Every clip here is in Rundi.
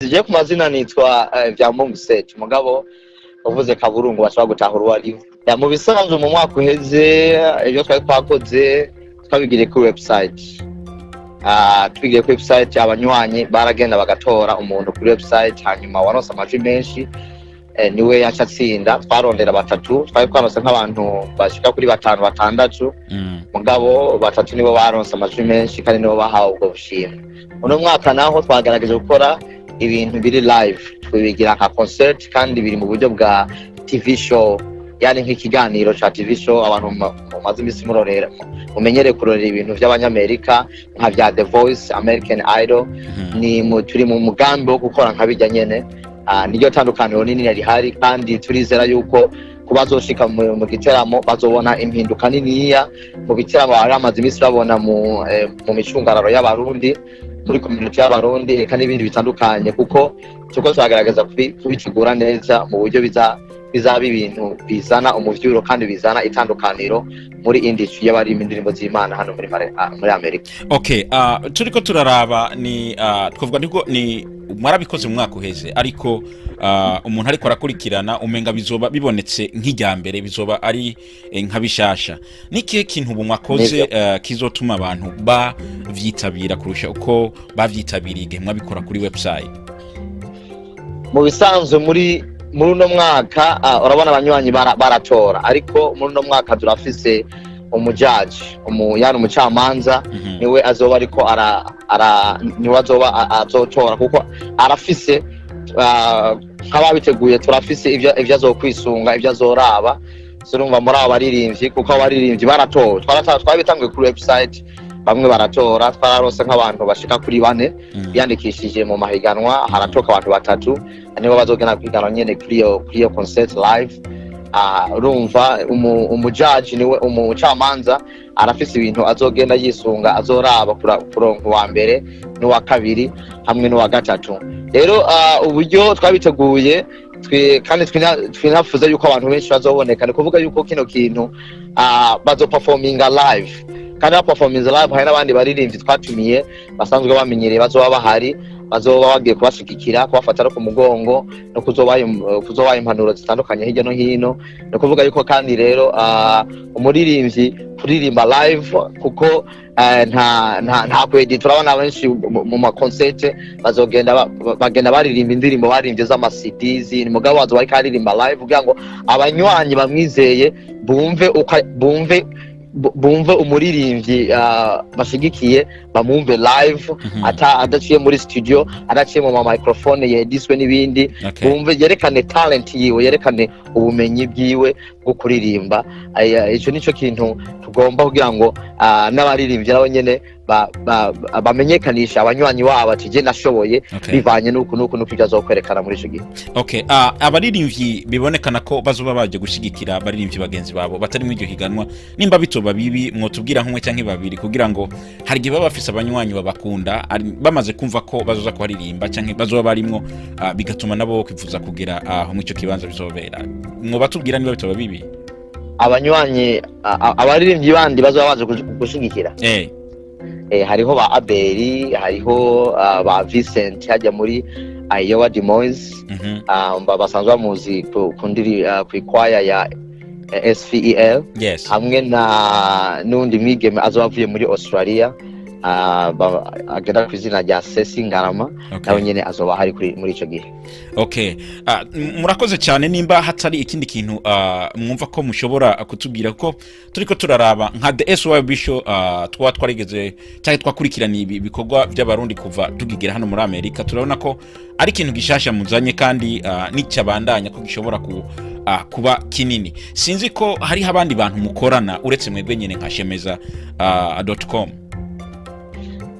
Je ku mazina nitwa Vyamungu Seth mugabo uvuze kaburungu bashobora gutahura wari mu bisanzwe mu mwaka uheze ibyo twari twakoze twabigire kuri website twigiye kuri website abanywanyi baragenda bagatora umuntu kuri website hanyuma waronse amajwi menshi niwe yacatsinda twarondera batatu twari twaronse nk'abantu bashika kuri 5-6 mugabo batatu nibo baronse amajwi menshi kandi nibo bahawe ubwo bushimwe uno mwaka naho twagerageje gukora ibintu biri live twibigira nka concert kandi biri mu buryo bwa TV show yani nk'ikiganiro cha TV show abantu maze imisi murorera umenyere kurorera ibintu by'abanyamerika nka bya The Voice American Idol ni turi mu mugambi wo gukora nka bijya nyene niyo tandukaniro nini yari hari kandi turizera yuko kubazoshika mu giteramo bazobona impinduka niniya mu biteramo bari amaze imisi babona mu micungararo y'abarundi muri community y'abarundi kandi ibindi bitandukanye kuko cyo twagaragaza kubitegura neza mu buryo bizaba ibintu bizana umuvyuro kandi bizana itandukaniro muri industry y'abari indirimbo z'Imana hano muri Amerika. Okay, turiko turaraba ni twavuga ndiko ni mwarabikoze mu mwaka uheze ariko umuntu ariko arakurikirana umenga bizoba bibonetse nk'ijyambere bizoba ari nkabishasha nikihe kintu ubu mwakoze kizotuma abantu bavyitabira kurusha uko bavyitabiriye mwabikora kuri website? Mu bisanzwe muri uno mwaka urabona abanywanyi baratora ariko muri uno mwaka turafise umujaji yani umucamanza niwe azoba ariko niwe azoba azotora kuko arafise nk'ababiteguye turafise ivyo azokwisunga ivyo azoraba surumva muri abo baririmbyi kuko abaririmbyi baratowe twabitanguye kuri website bamwe baratora twararose nk'abantu bashika kuri 4 biyandikishije mu mahiganwa haratoka abantu batatu nibo bazogena kwiganwa nyene kuri iyo concert live urumva umujaji niwe umucamanza arafise ibintu azogenda yisunga azoraba kuronka wa mbere n'uwa kabiri hamwe n'uwa gatatu rero uburyo twabiteguye kandi twinafuza yuko abantu benshi bazoboneka ni kuvuga yuko kino kintu bazoperforminga live kandi performance live hari n'abandi baririmbyi twatumiye basanzwe bamenyereye bazoba bahari bazoba bagiye kubashigikira kubafatara ku mugongo no kuzobaye impanuro zitandukanye hirya no hino no kuvuga yuko kandi rero umuririmbyi kuririmba live kuko nta kwedi turabona benshi mu ma concert bagenda baririmba indirimbo barimbye z'ama CDs ni mugabo wazo bari karirimba live kugira ngo abanywanyi bamwizeye bumve umuririmbyi bashigikiye bamumve live adaciye muri studio adaciye mu microphone yediswe n'ibindi bumve yerekane talent yiwe yerekane ubumenyi bwiwe bwo kuririmba ico nico kintu tugomba kugira ngo n'abaririmbyi nabo nyene bamenyekanisha abanywanyi wabo ati je nashoboye bivanye nuko byazokwerekana muri ico gihe. Okay, abaririmbyi bibonekana ko bazoba baje gushigikira abaririmbyi bagenzi babo batari mu iryo higanwa nimba bitoba bibi mwotubwira nk'umwe canke babiri kugira ngo hari gihe baba bafise abanywanyi babakunda bamaze kumva ko bazoza kwaririmba canke bazoba barimwo bigatuma nabo kwifuza kugira aho mu ico kibanza bizobera mwo batubwira niba bitoba bibi abanywanyi abaririmbyi bandi bazoba baje gushigikira hariho ba Abeli hariho ba Vincent hajya muri Iowa Demois basanzwe bamuzi kundiri kwikwaya ya SYUB hamwe na nundi migeme azobavuye muri Australia agenda kwizina rya Sesi Ngarama nawe nyene azoba hari muri ico gihe. Okay, murakoze cyane nimba hatari ikindi kintu mwumva ko mushobora kutubwira ko turiko turaraba nka the SYUB show twarigeze cyane twakurikirana ibi bikorwa by'abarundi kuva tugigira hano muri Amerika turabona ko ari ikintu gishasha muzanye kandi n'icyabandanya ko gishobora kuba kinini sinzi ko hari abandi bantu mukorana uretse mwebwe nyene nka shemeza.com.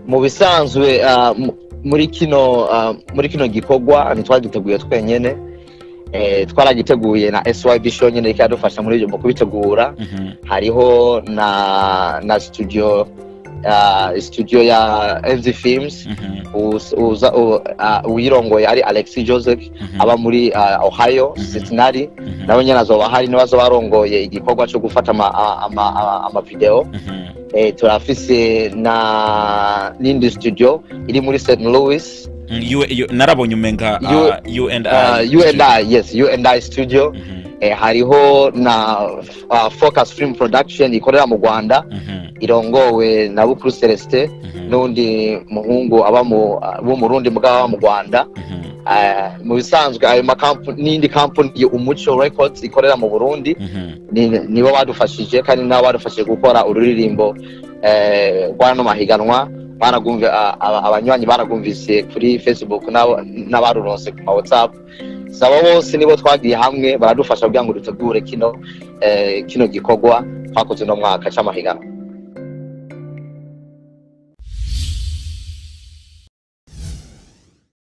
Mu bisanzwe muri kino gikorwa ntitwagiteguye twenyene twaragiteguye na SYUB show nyene ikadufasha muri ibyo kubitegura hariho na studio ya FZ Films uyirongoye ari Alexis Joseph aba muri Ohio Cincinnati nawe nyene azoba hari nibazo barongoye igikorwa cyo gufata ama video turafise na n'indi studio iri muri St. Louis narabonye umenga U&I studio. Hariho na Focus Film Production ikorera mu Rwanda, irongowe na Bukuru Celestin n'undi muhungu aba mu Burundi mugaba mu Rwanda. Mu bisanzwe ayo n'indi company Umuco Records ikorera mu Burundi, nibo badufashije kandi nabo badufashije gukora ururirimbo rwa no mahiganwa. Abanywanyi baragumvise kuri Facebook n'abaruronse ku WhatsApp. Saba bose nibo twagiye hamwe baradufasha kugira ngo dutegure kino gikorwa twakoze no mwaka cy'amahiganwa.